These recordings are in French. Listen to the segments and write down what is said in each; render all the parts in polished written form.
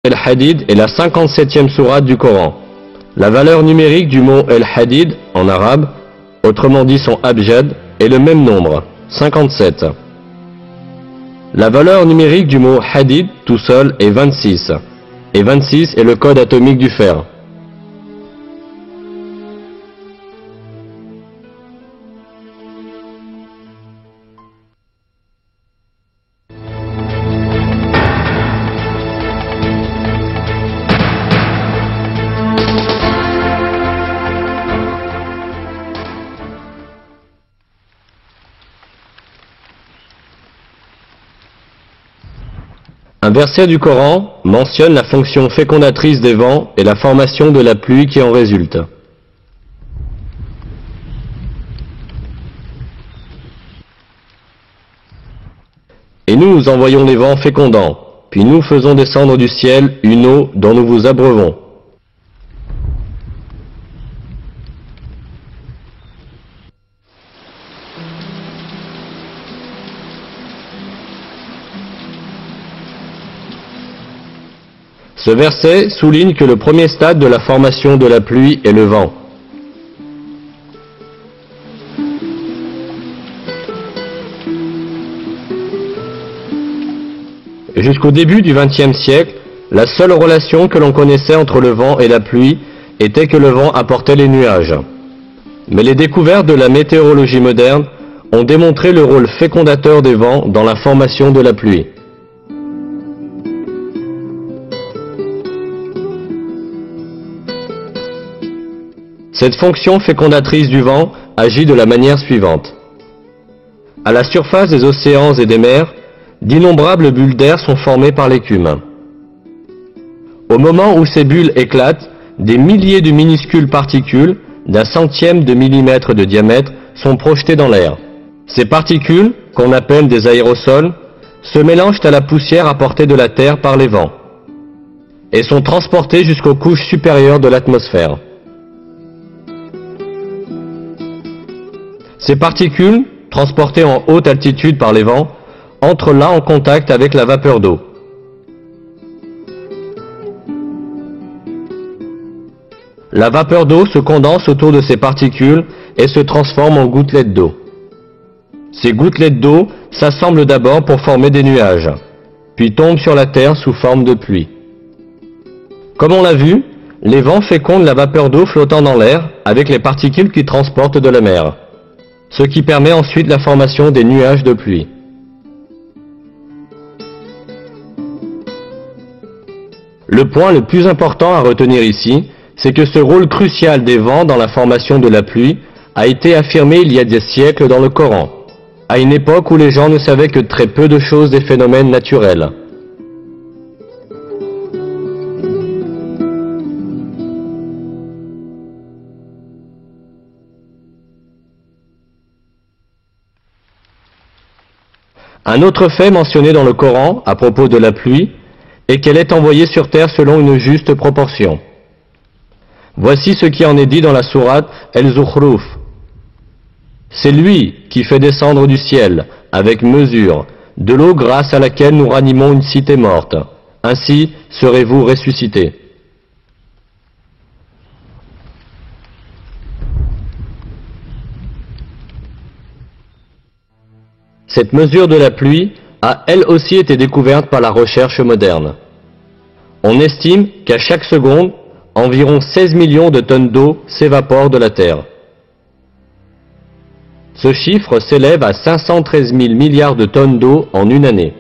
El-Hadid est la 57e sourate du Coran. La valeur numérique du mot El-Hadid en arabe, autrement dit son abjad, est le même nombre, 57. La valeur numérique du mot Hadid tout seul est 26, et 26 est le code atomique du fer. Un verset du Coran mentionne la fonction fécondatrice des vents et la formation de la pluie qui en résulte. Et nous envoyons les vents fécondants, puis nous faisons descendre du ciel une eau dont nous vous abreuvons. Ce verset souligne que le premier stade de la formation de la pluie est le vent. Jusqu'au début du XXe siècle, la seule relation que l'on connaissait entre le vent et la pluie était que le vent apportait les nuages. Mais les découvertes de la météorologie moderne ont démontré le rôle fécondateur des vents dans la formation de la pluie. Cette fonction fécondatrice du vent agit de la manière suivante. À la surface des océans et des mers, d'innombrables bulles d'air sont formées par l'écume. Au moment où ces bulles éclatent, des milliers de minuscules particules, d'un centième de millimètre de diamètre, sont projetées dans l'air. Ces particules, qu'on appelle des aérosols, se mélangent à la poussière apportée de la Terre par les vents et sont transportées jusqu'aux couches supérieures de l'atmosphère. Ces particules, transportées en haute altitude par les vents, entrent là en contact avec la vapeur d'eau. La vapeur d'eau se condense autour de ces particules et se transforme en gouttelettes d'eau. Ces gouttelettes d'eau s'assemblent d'abord pour former des nuages, puis tombent sur la terre sous forme de pluie. Comme on l'a vu, les vents fécondent la vapeur d'eau flottant dans l'air avec les particules qu'ils transportent de la mer, ce qui permet ensuite la formation des nuages de pluie. Le point le plus important à retenir ici, c'est que ce rôle crucial des vents dans la formation de la pluie a été affirmé il y a des siècles dans le Coran, à une époque où les gens ne savaient que très peu de choses des phénomènes naturels. Un autre fait mentionné dans le Coran à propos de la pluie est qu'elle est envoyée sur terre selon une juste proportion. Voici ce qui en est dit dans la sourate El-Zukhruf. C'est lui qui fait descendre du ciel, avec mesure, de l'eau grâce à laquelle nous ranimons une cité morte. Ainsi serez-vous ressuscités. Cette mesure de la pluie a elle aussi été découverte par la recherche moderne. On estime qu'à chaque seconde, environ 16 millions de tonnes d'eau s'évaporent de la Terre. Ce chiffre s'élève à 513 000 milliards de tonnes d'eau en une année.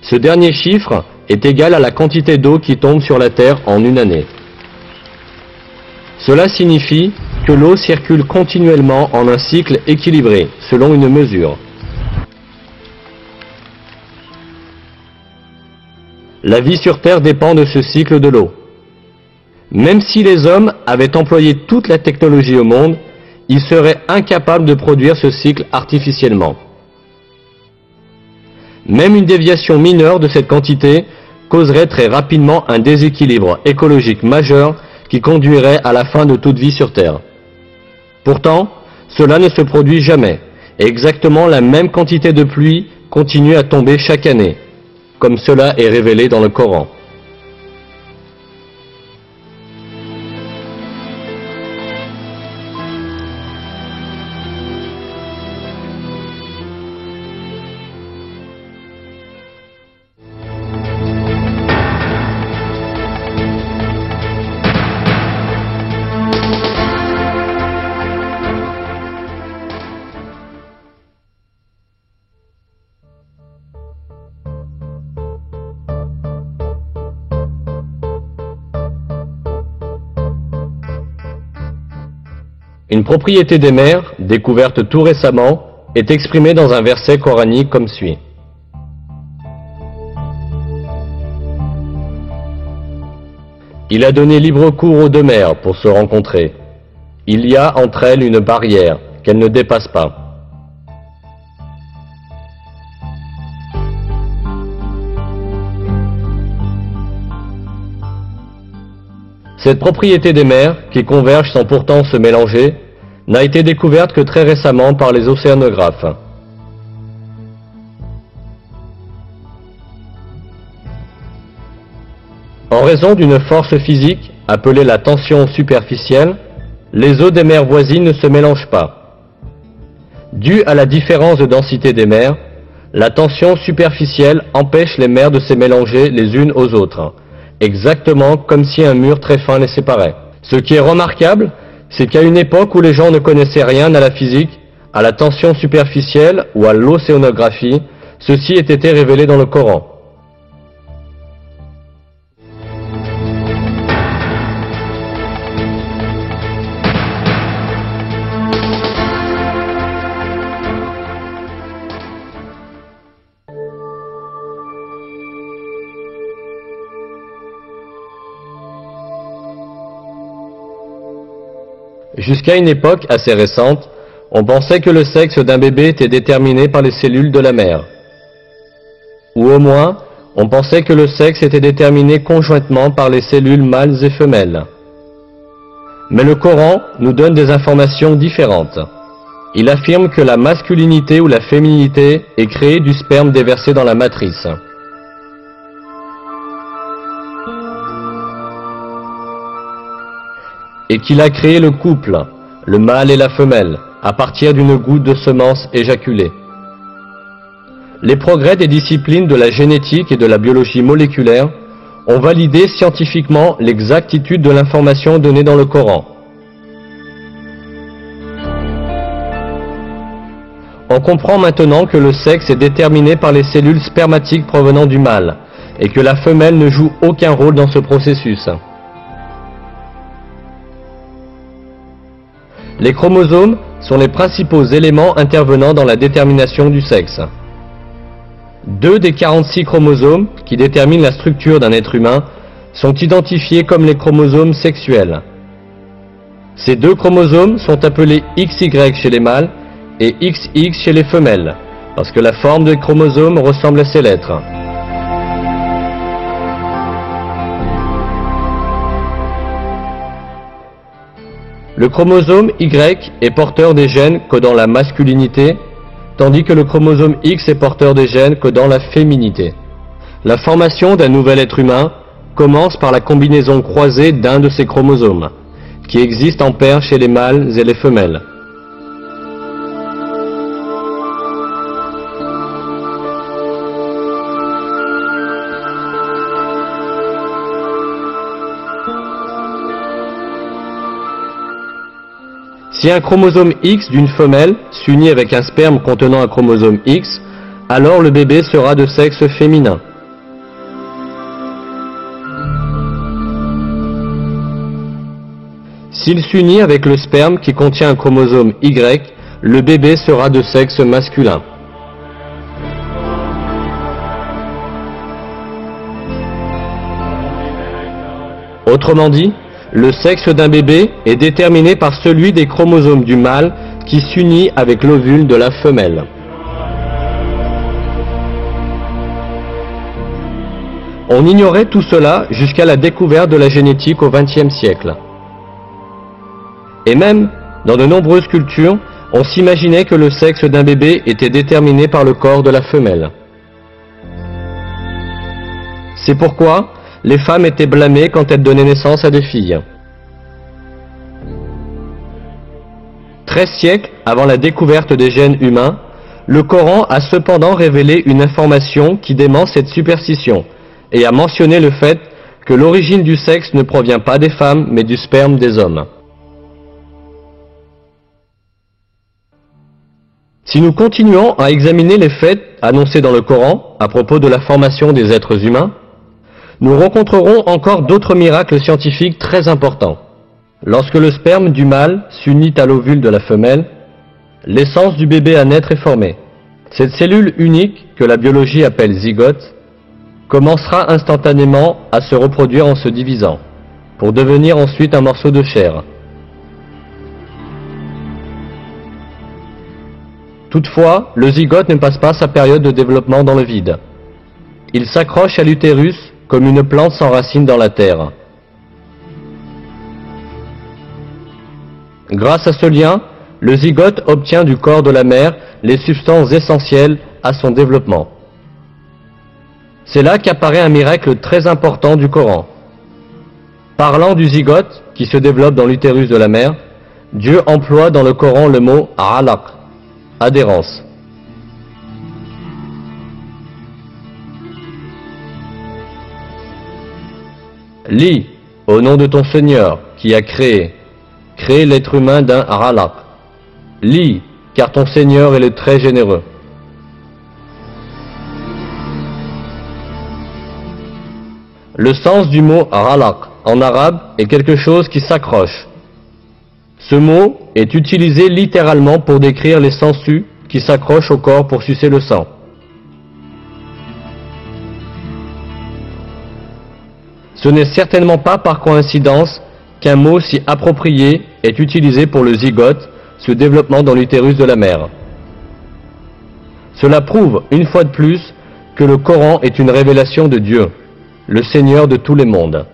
Ce dernier chiffre est égal à la quantité d'eau qui tombe sur la Terre en une année. Cela signifie que l'eau circule continuellement en un cycle équilibré, selon une mesure. La vie sur Terre dépend de ce cycle de l'eau. Même si les hommes avaient employé toute la technologie au monde, ils seraient incapables de produire ce cycle artificiellement. Même une déviation mineure de cette quantité causerait très rapidement un déséquilibre écologique majeur qui conduirait à la fin de toute vie sur Terre. Pourtant, cela ne se produit jamais, et exactement la même quantité de pluie continue à tomber chaque année. comme cela est révélé dans le Coran. Une propriété des mers, découverte tout récemment, est exprimée dans un verset coranique comme suit. Il a donné libre cours aux deux mers pour se rencontrer. Il y a entre elles une barrière qu'elles ne dépassent pas. Cette propriété des mers, qui convergent sans pourtant se mélanger, n'a été découverte que très récemment par les océanographes. En raison d'une force physique, appelée la tension superficielle, les eaux des mers voisines ne se mélangent pas. Due à la différence de densité des mers, la tension superficielle empêche les mers de se mélanger les unes aux autres, exactement comme si un mur très fin les séparait. Ce qui est remarquable, c'est qu'à une époque où les gens ne connaissaient rien à la physique, à la tension superficielle ou à l'océanographie, ceci ait été révélé dans le Coran. Jusqu'à une époque assez récente, on pensait que le sexe d'un bébé était déterminé par les cellules de la mère. Ou au moins, on pensait que le sexe était déterminé conjointement par les cellules mâles et femelles. Mais le Coran nous donne des informations différentes. Il affirme que la masculinité ou la féminité est créée du sperme déversé dans la matrice. Et qu'il a créé le couple, le mâle et la femelle, à partir d'une goutte de semence éjaculée. Les progrès des disciplines de la génétique et de la biologie moléculaire ont validé scientifiquement l'exactitude de l'information donnée dans le Coran. On comprend maintenant que le sexe est déterminé par les cellules spermatiques provenant du mâle, et que la femelle ne joue aucun rôle dans ce processus. Les chromosomes sont les principaux éléments intervenant dans la détermination du sexe. 2 des 46 chromosomes qui déterminent la structure d'un être humain sont identifiés comme les chromosomes sexuels. Ces 2 chromosomes sont appelés XY chez les mâles et XX chez les femelles, parce que la forme des chromosomes ressemble à ces lettres. Le chromosome Y est porteur des gènes codant la masculinité, tandis que le chromosome X est porteur des gènes codant la féminité. La formation d'un nouvel être humain commence par la combinaison croisée d'un de ces chromosomes, qui existe en paire chez les mâles et les femelles. Si un chromosome X d'une femelle s'unit avec un sperme contenant un chromosome X, alors le bébé sera de sexe féminin. S'il s'unit avec le sperme qui contient un chromosome Y, le bébé sera de sexe masculin. Autrement dit, le sexe d'un bébé est déterminé par celui des chromosomes du mâle qui s'unit avec l'ovule de la femelle. On ignorait tout cela jusqu'à la découverte de la génétique au XXe siècle. Et même, dans de nombreuses cultures, on s'imaginait que le sexe d'un bébé était déterminé par le corps de la femelle. C'est pourquoi les femmes étaient blâmées quand elles donnaient naissance à des filles. 13 siècles avant la découverte des gènes humains, le Coran a cependant révélé une information qui dément cette superstition et a mentionné le fait que l'origine du sexe ne provient pas des femmes mais du sperme des hommes. Si nous continuons à examiner les faits annoncés dans le Coran à propos de la formation des êtres humains, nous rencontrerons encore d'autres miracles scientifiques très importants. Lorsque le sperme du mâle s'unit à l'ovule de la femelle, l'essence du bébé à naître est formée. Cette cellule unique, que la biologie appelle zygote, commencera instantanément à se reproduire en se divisant, pour devenir ensuite un morceau de chair. Toutefois, le zygote ne passe pas sa période de développement dans le vide. Il s'accroche à l'utérus comme une plante s'enracine dans la terre. Grâce à ce lien, le zygote obtient du corps de la mère les substances essentielles à son développement. C'est là qu'apparaît un miracle très important du Coran. Parlant du zygote qui se développe dans l'utérus de la mère, Dieu emploie dans le Coran le mot « alaq », adhérence. Lis, au nom de ton Seigneur, qui a créé l'être humain d'un alaq. Lis, car ton Seigneur est le très généreux. Le sens du mot alaq en arabe est quelque chose qui s'accroche. Ce mot est utilisé littéralement pour décrire les sangsues qui s'accrochent au corps pour sucer le sang. Ce n'est certainement pas par coïncidence qu'un mot si approprié est utilisé pour le zygote, ce développement dans l'utérus de la mère. Cela prouve, une fois de plus, que le Coran est une révélation de Dieu, le Seigneur de tous les mondes.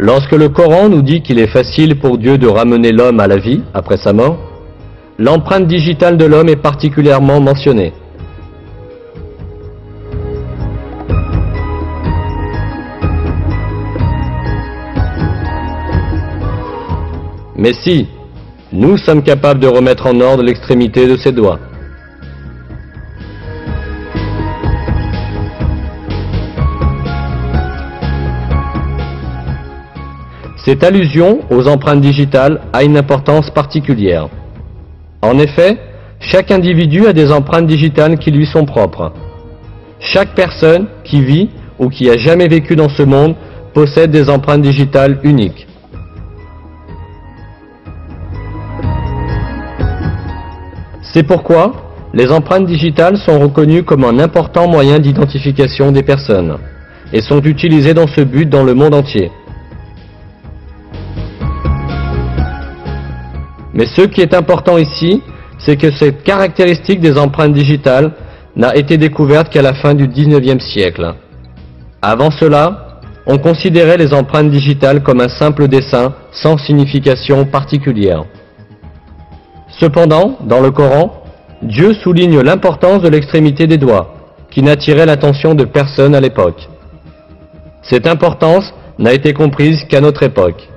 Lorsque le Coran nous dit qu'il est facile pour Dieu de ramener l'homme à la vie après sa mort, l'empreinte digitale de l'homme est particulièrement mentionnée. Mais si, nous sommes capables de remettre en ordre l'extrémité de ses doigts. Cette allusion aux empreintes digitales a une importance particulière. En effet, chaque individu a des empreintes digitales qui lui sont propres. Chaque personne qui vit ou qui a jamais vécu dans ce monde possède des empreintes digitales uniques. C'est pourquoi les empreintes digitales sont reconnues comme un important moyen d'identification des personnes et sont utilisées dans ce but dans le monde entier. Mais ce qui est important ici, c'est que cette caractéristique des empreintes digitales n'a été découverte qu'à la fin du XIXe siècle. Avant cela, on considérait les empreintes digitales comme un simple dessin sans signification particulière. Cependant, dans le Coran, Dieu souligne l'importance de l'extrémité des doigts, qui n'attirait l'attention de personne à l'époque. Cette importance n'a été comprise qu'à notre époque.